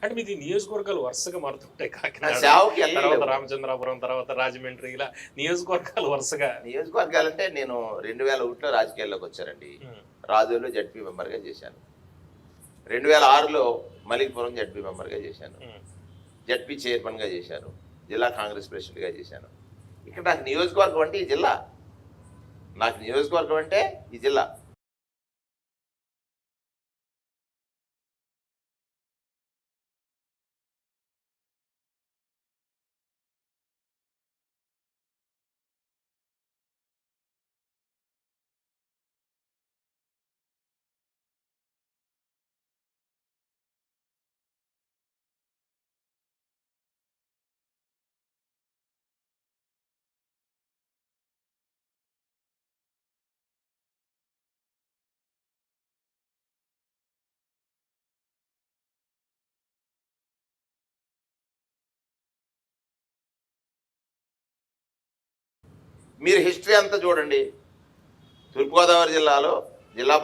అంటే మీది నియోజకవర్గాలు వరుసగా మారుతుంటాయి. కాకినాడ, సేవకి తర్వాత వెళ్ళలేవు. రామచంద్రాపురం, తర్వాత రాజమండ్రి, ఇలా నియోజకవర్గాలు వరుసగా. నియోజకవర్గాలంటే నేను 2001లో రాజకీయాల్లోకి వచ్చానండి. హ్మ్. రాజోల్లో జడ్పీ మెంబర్గా చేశాను. 2006లో మలికిపురం జడ్పీ మెంబర్గా చేశాను. హ్మ్. జడ్పీ చైర్మన్గా చేశాను. జిల్లా కాంగ్రెస్ ప్రెసిడెంట్గా చేశాను. ఇక్కడ నాకు నియోజకవర్గం అంటే ఈ జిల్లా. నాకు నియోజకవర్గం అంటే ఈ జిల్లా. మీరు హిస్టరీ అంతా చూడండి. తూర్పుగోదావరి జిల్లాలో జిల్లా